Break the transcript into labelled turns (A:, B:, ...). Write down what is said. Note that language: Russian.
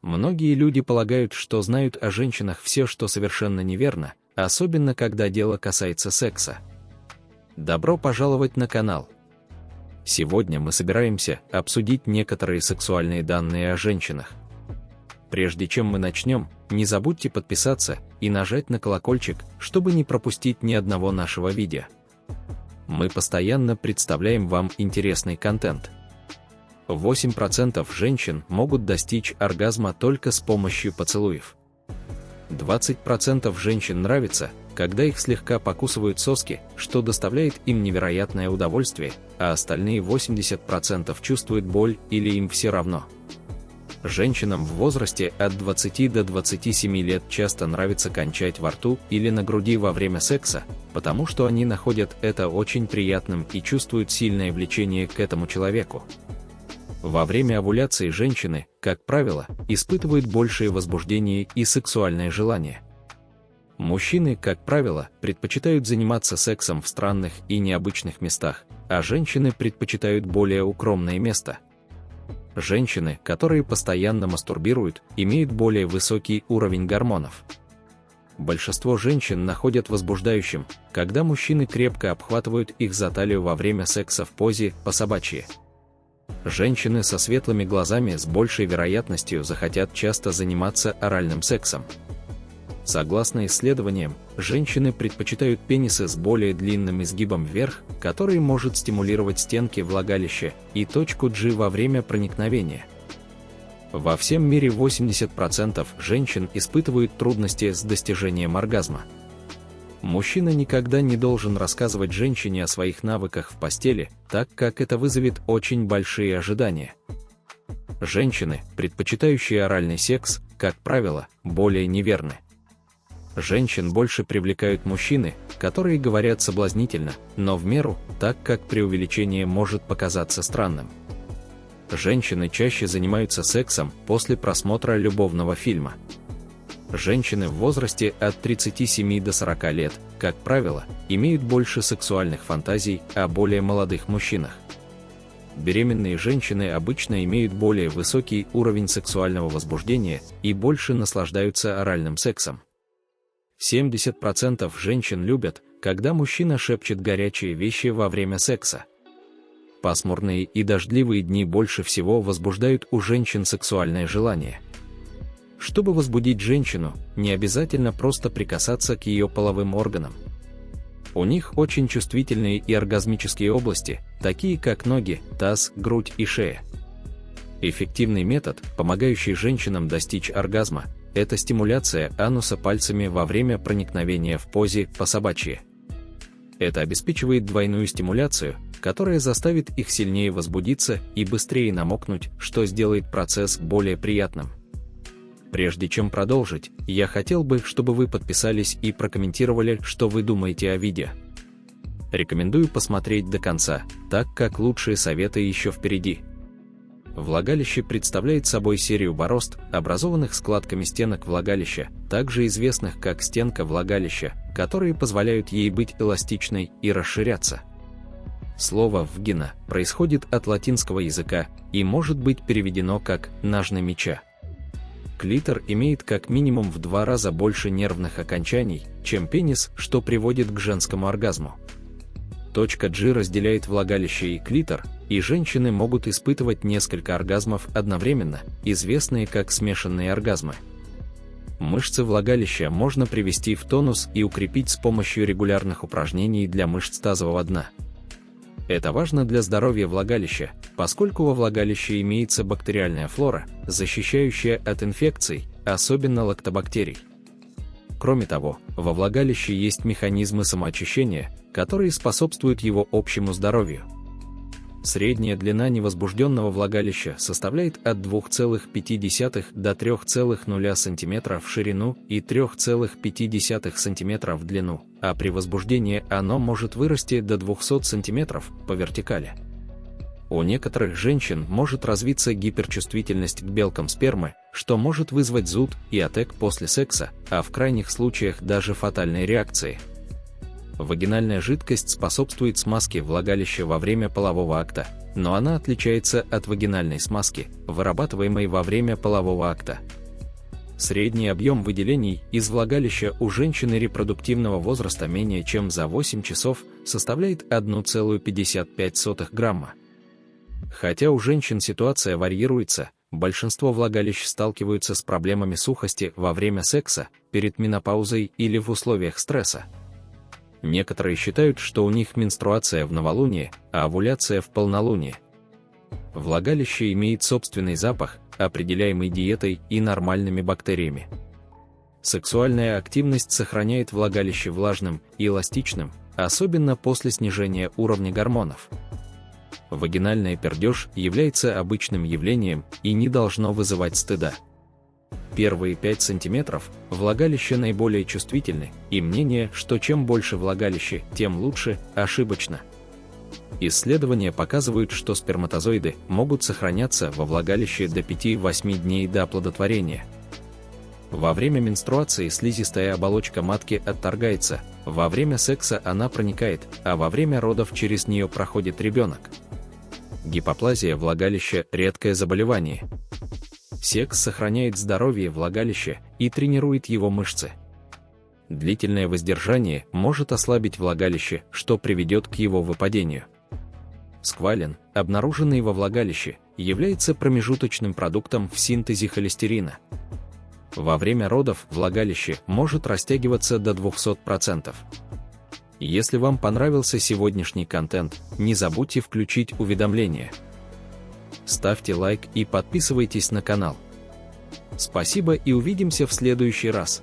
A: Многие люди полагают, что знают о женщинах все, что совершенно неверно, особенно когда дело касается секса. Добро пожаловать на канал! Сегодня мы собираемся обсудить некоторые сексуальные данные о женщинах. Прежде чем мы начнем, не забудьте подписаться и нажать на колокольчик, чтобы не пропустить ни одного нашего видео. Мы постоянно представляем вам интересный контент. 8% женщин могут достичь оргазма только с помощью поцелуев. 20% женщин нравится, когда их слегка покусывают соски, что доставляет им невероятное удовольствие, а остальные 80% чувствуют боль или им все равно. Женщинам в возрасте от 20 до 27 лет часто нравится кончать во рту или на груди во время секса, потому что они находят это очень приятным и чувствуют сильное влечение к этому человеку. Во время овуляции женщины, как правило, испытывают большее возбуждение и сексуальное желание. Мужчины, как правило, предпочитают заниматься сексом в странных и необычных местах, а женщины предпочитают более укромное место. Женщины, которые постоянно мастурбируют, имеют более высокий уровень гормонов. Большинство женщин находят возбуждающим, когда мужчины крепко обхватывают их за талию во время секса в позе по-собачьи. Женщины со светлыми глазами с большей вероятностью захотят часто заниматься оральным сексом. Согласно исследованиям, женщины предпочитают пенисы с более длинным изгибом вверх, который может стимулировать стенки влагалища и точку G во время проникновения. Во всем мире 80% женщин испытывают трудности с достижением оргазма. Мужчина никогда не должен рассказывать женщине о своих навыках в постели, так как это вызовет очень большие ожидания. Женщины, предпочитающие оральный секс, как правило, более неверны. Женщин больше привлекают мужчины, которые говорят соблазнительно, но в меру, так как преувеличение может показаться странным. Женщины чаще занимаются сексом после просмотра любовного фильма. Женщины в возрасте от 37 до 40 лет, как правило, имеют больше сексуальных фантазий о более молодых мужчинах. Беременные женщины обычно имеют более высокий уровень сексуального возбуждения и больше наслаждаются оральным сексом. 70% женщин любят, когда мужчина шепчет горячие вещи во время секса. Пасмурные и дождливые дни больше всего возбуждают у женщин сексуальное желание. Чтобы возбудить женщину, не обязательно просто прикасаться к ее половым органам. У них очень чувствительные и оргазмические области, такие как ноги, таз, грудь и шея. Эффективный метод, помогающий женщинам достичь оргазма, это стимуляция ануса пальцами во время проникновения в позе по-собачьи. Это обеспечивает двойную стимуляцию, которая заставит их сильнее возбудиться и быстрее намокнуть, что сделает процесс более приятным. Прежде чем продолжить, я хотел бы, чтобы вы подписались и прокомментировали, что вы думаете о видео. Рекомендую посмотреть до конца, так как лучшие советы еще впереди. Влагалище представляет собой серию борозд, образованных складками стенок влагалища, также известных как стенка влагалища, которые позволяют ей быть эластичной и расширяться. Слово «вгина» происходит от латинского языка и может быть переведено как «ножны меча». Клитор имеет как минимум в 2 раза больше нервных окончаний, чем пенис, что приводит к женскому оргазму. Точка G разделяет влагалище и клитор, и женщины могут испытывать несколько оргазмов одновременно, известные как смешанные оргазмы. Мышцы влагалища можно привести в тонус и укрепить с помощью регулярных упражнений для мышц тазового дна. Это важно для здоровья влагалища, поскольку во влагалище имеется бактериальная флора, защищающая от инфекций, особенно лактобактерий. Кроме того, во влагалище есть механизмы самоочищения, которые способствуют его общему здоровью. Средняя длина невозбужденного влагалища составляет от 2,5 до 3,0 см в ширину и 3,5 см в длину, а при возбуждении оно может вырасти до 200 см по вертикали. У некоторых женщин может развиться гиперчувствительность к белкам спермы, что может вызвать зуд и отек после секса, а в крайних случаях даже фатальные реакции. Вагинальная жидкость способствует смазке влагалища во время полового акта, но она отличается от вагинальной смазки, вырабатываемой во время полового акта. Средний объем выделений из влагалища у женщины репродуктивного возраста менее чем за 8 часов составляет 1,55 грамма. Хотя у женщин ситуация варьируется, большинство влагалищ сталкиваются с проблемами сухости во время секса, перед менопаузой или в условиях стресса. Некоторые считают, что у них менструация в новолуние, а овуляция в полнолуние. Влагалище имеет собственный запах, определяемый диетой и нормальными бактериями. Сексуальная активность сохраняет влагалище влажным и эластичным, особенно после снижения уровня гормонов. Вагинальная пердеж является обычным явлением и не должно вызывать стыда. Первые 5 см влагалище наиболее чувствительны, и мнение, что чем больше влагалище, тем лучше, ошибочно. Исследования показывают, что сперматозоиды могут сохраняться во влагалище до 5-8 дней до оплодотворения. Во время менструации слизистая оболочка матки отторгается, во время секса она проникает, а во время родов через нее проходит ребенок. Гипоплазия влагалища – редкое заболевание. Секс сохраняет здоровье влагалища и тренирует его мышцы. Длительное воздержание может ослабить влагалище, что приведет к его выпадению. Сквален, обнаруженный во влагалище, является промежуточным продуктом в синтезе холестерина. Во время родов влагалище может растягиваться до 200%. Если вам понравился сегодняшний контент, не забудьте включить уведомления. Ставьте лайк и подписывайтесь на канал. Спасибо и увидимся в следующий раз.